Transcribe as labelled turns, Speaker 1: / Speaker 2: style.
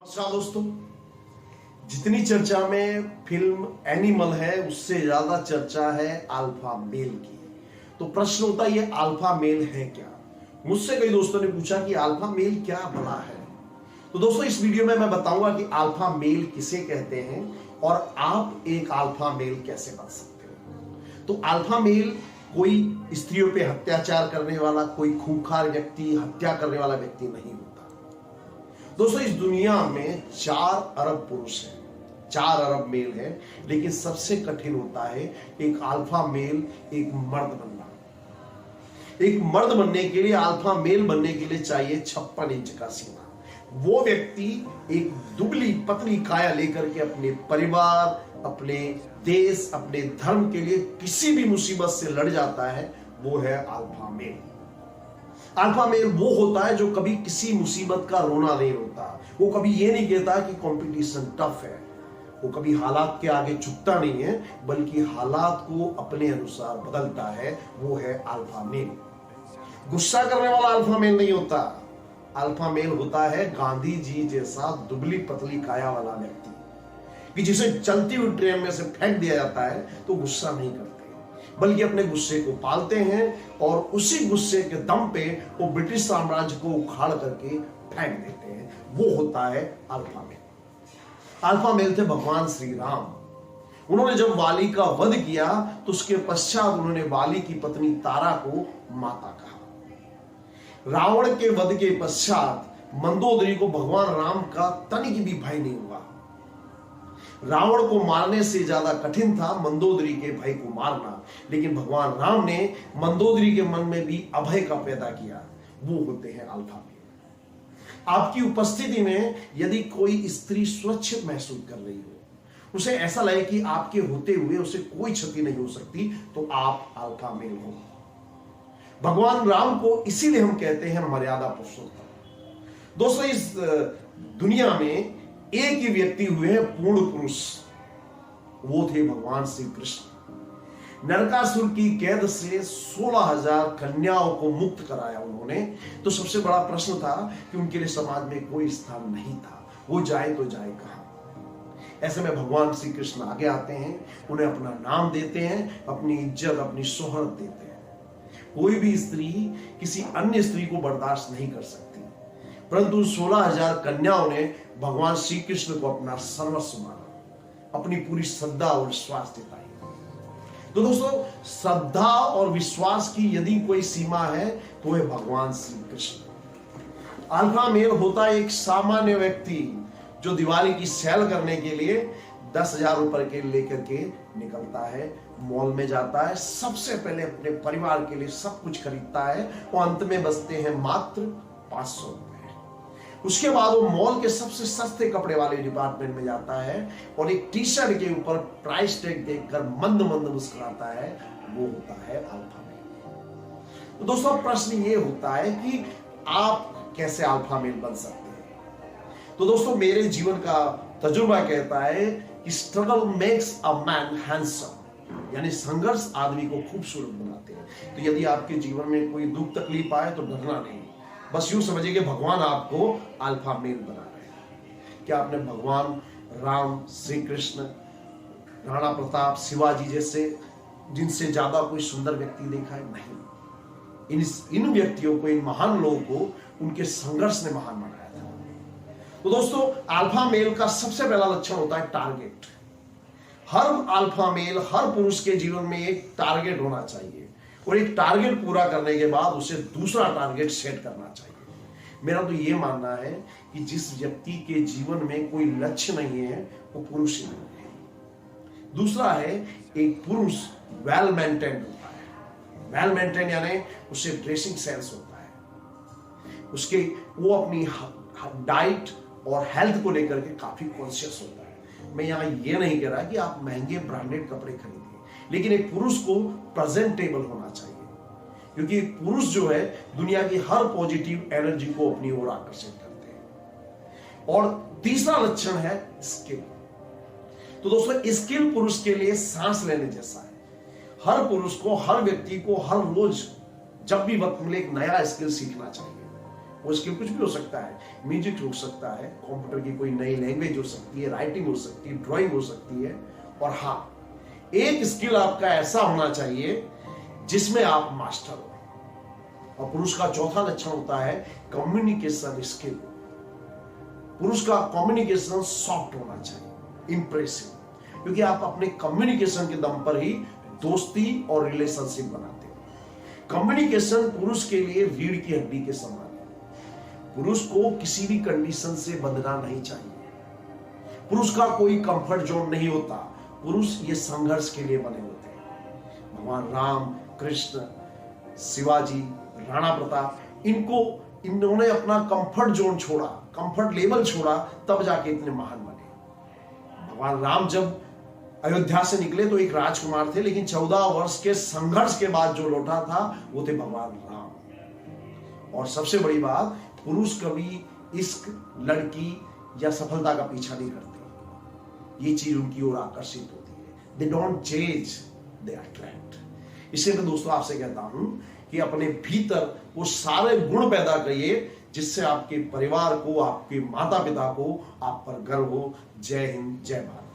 Speaker 1: नमस्कार दोस्तों। जितनी चर्चा में फिल्म एनिमल है उससे ज्यादा चर्चा है अल्फा मेल की। तो प्रश्न होता है ये अल्फा मेल है क्या। मुझसे कई दोस्तों ने पूछा कि अल्फा मेल क्या भला है। तो दोस्तों इस वीडियो में मैं बताऊंगा कि अल्फा मेल किसे कहते हैं और आप एक अल्फा मेल कैसे बन सकते हो। तो अल्फा मेल कोई स्त्रियों पे अत्याचार करने वाला, कोई खूंखार व्यक्ति, हत्या करने वाला व्यक्ति नहीं होता। दोस्तों इस दुनिया में 4 अरब पुरुष हैं, 4 अरब मेल हैं, लेकिन सबसे कठिन होता है एक अल्फा मेल, एक मर्द बनना। एक मर्द बनने के लिए, अल्फा मेल बनने के लिए चाहिए 56 इंच का सीना। वो व्यक्ति एक दुबली पतली काया लेकर के अपने परिवार, अपने देश, अपने धर्म के लिए किसी भी मुसीबत से लड़ जाता है, वो है अल्फा मेल। अल्फा मेल वो होता है जो कभी किसी मुसीबत का रोना नहीं रोता। वो कभी ये नहीं कहता कि कंपटीशन टफ है। वो कभी हालात के आगे झुकता नहीं है, बल्कि हालात को अपने अनुसार बदलता है। वो है अल्फा मेल। गुस्सा करने वाला अल्फा मेल नहीं होता। अल्फा मेल होता है गांधी जी जैसा दुबली पतली काया वाला व्यक्ति कि जिसे चलती हुई ट्रेन में से फेंक दिया जाता है तो गुस्सा नहीं करते, बल्कि अपने गुस्से को पालते हैं और उसी गुस्से के दम पे वो ब्रिटिश साम्राज्य को उखाड़ करके फेंक देते हैं। वो होता है अल्फा मेल। अल्फा मेल थे भगवान श्री राम। उन्होंने जब वाली का वध किया तो उसके पश्चात उन्होंने वाली की पत्नी तारा को माता कहा। रावण के वध के पश्चात मंदोदरी को भगवान राम का तनिक भी भय नहीं हुआ। रावण को मारने से ज्यादा कठिन था मंदोदरी के भाई को मारना, लेकिन भगवान राम ने मंदोदरी के मन में भी अभय का पैदा किया। वो होते हैं अल्फा मेल। आपकी उपस्थिति में यदि कोई स्त्री सुरक्षित महसूस कर रही हो, उसे ऐसा लगे कि आपके होते हुए उसे कोई क्षति नहीं हो सकती, तो आप अल्फा मेल हो। भगवान राम को इसीलिए हम कहते हैं मर्यादा पुरुषोत्तम। दोस्तों इस दुनिया में एक ही व्यक्ति हुए हैं पूर्ण पुरुष, वो थे भगवान श्री कृष्ण। नरकासुर की कैद से 16,000 कन्याओं को मुक्त कराया उन्होंने। तो सबसे बड़ा प्रश्न था कि उनके लिए समाज में कोई स्थान नहीं था, वो जाए तो जाए कहां। ऐसे में भगवान श्री कृष्ण आगे आते हैं, उन्हें अपना नाम देते हैं, अपनी इज्जत, अपनी शोहरत देते हैं। कोई भी स्त्री किसी अन्य स्त्री को बर्दाश्त नहीं कर सकती, परंतु 16,000 कन्याओं ने भगवान श्री कृष्ण को अपना सर्वस्व माना, अपनी पूरी श्रद्धा और विश्वास दिखाई। तो दोस्तों श्रद्धा और विश्वास की यदि कोई सीमा है तो वह भगवान श्री कृष्ण। अल्फा मेल होता है एक सामान्य व्यक्ति जो दिवाली की सेल करने के लिए 10,000 रुपए के लेकर के निकलता है, मॉल में जाता है, सबसे पहले अपने परिवार के लिए सब कुछ खरीदता है और अंत में बचते हैं मात्र 500 रुपए। उसके बाद वो मॉल के सबसे सस्ते कपड़े वाले डिपार्टमेंट में जाता है और एक टी शर्ट के ऊपर प्राइस टैग देखकर मंद मंद मुस्कुराता है। वो होता है अल्फा मेल। तो दोस्तों प्रश्न ये होता है कि आप कैसे अल्फा मेल बन सकते हैं। तो दोस्तों मेरे जीवन का तजुर्बा कहता है कि struggle makes a man handsome, यानी संघर्ष आदमी को खूबसूरत बनाते हैं। तो यदि आपके जीवन में कोई दुख तकलीफ आए तो डरना नहीं, बस यूं समझिए कि भगवान आपको अल्फा मेल बना रहे हैं। क्या आपने भगवान राम, श्री कृष्ण, राणा प्रताप, शिवाजी जैसे जिनसे ज्यादा कोई सुंदर व्यक्ति देखा है? नहीं। इन व्यक्तियों को, इन महान लोगों को उनके संघर्ष ने महान बनाया था। तो दोस्तों अल्फा मेल का सबसे पहला लक्षण होता है टारगेट। हर अल्फा मेल, हर पुरुष के जीवन में एक टारगेट होना चाहिए और एक टारगेट पूरा करने के बाद उसे दूसरा टारगेट सेट करना चाहिए। मेरा तो ये मानना है कि जिस व्यक्ति के जीवन में कोई लक्ष्य नहीं है वो पुरुष ही नहीं है। दूसरा है एक पुरुष वेल मेंटेन्ड होता है। वेल मेंटेन्ड यानी उसे ड्रेसिंग सेंस होता है, उसके वो अपनी डाइट और हेल्थ को लेकर के काफी कॉन्शियस होता है। मैं यहाँ ये नहीं कह रहा कि आप महंगे ब्रांडेड कपड़े खरीदिए, लेकिन एक पुरुष को प्रेजेंटेबल होना चाहिए, क्योंकि पुरुष जो है दुनिया की हर पॉजिटिव एनर्जी को अपनी ओर आकर्षित करते हैं। और तीसरा लक्षण है स्किल। तो दोस्तों स्किल पुरुष के लिए सांस लेने जैसा है। हर पुरुष को, हर व्यक्ति को हर रोज जब भी वक्त मिले एक नया स्किल सीखना चाहिए। वो स्किल कुछ भी हो सकता है, म्यूजिक हो सकता है, कंप्यूटर की कोई नई लैंग्वेज हो सकती है, राइटिंग हो सकती है, ड्राइंग हो सकती है। और हाँ, एक स्किल आपका ऐसा होना चाहिए जिसमें आप मास्टर हो। और पुरुष का चौथा लक्षण होता है कम्युनिकेशन स्किल। पुरुष का कम्युनिकेशन सॉफ्ट होना चाहिए, इंप्रेसिव, क्योंकि आप अपने कम्युनिकेशन के दम पर ही दोस्ती और रिलेशनशिप बनाते हो। कम्युनिकेशन पुरुष के लिए रीढ़ की हड्डी के समान है। पुरुष को किसी भी कंडीशन से बंधना नहीं चाहिए। पुरुष का कोई कंफर्ट जोन नहीं होता। पुरुष ये संघर्ष के लिए बने होते हैं। भगवान राम, कृष्ण, शिवाजी, राणा प्रताप, इन्होंने अपना कंफर्ट जोन छोड़ा, कंफर्ट लेवल छोड़ा, तब जाके इतने महान बने। भगवान राम जब अयोध्या से निकले तो एक राजकुमार थे, लेकिन 14 वर्ष के संघर्ष के बाद जो लौटा था वो थे भगवान राम। और सबसे बड़ी बात, पुरुष कभी इश्क, लड़की या सफलता का पीछा नहीं करते। ये चीज उनकी ओर आकर्षित होती है। They don't chase, they attract. इसलिए मैं दोस्तों आपसे कहता हूं कि अपने भीतर वो सारे गुण पैदा करिए जिससे आपके परिवार को, आपके माता पिता को आप पर गर्व हो। जय हिंद, जय भारत।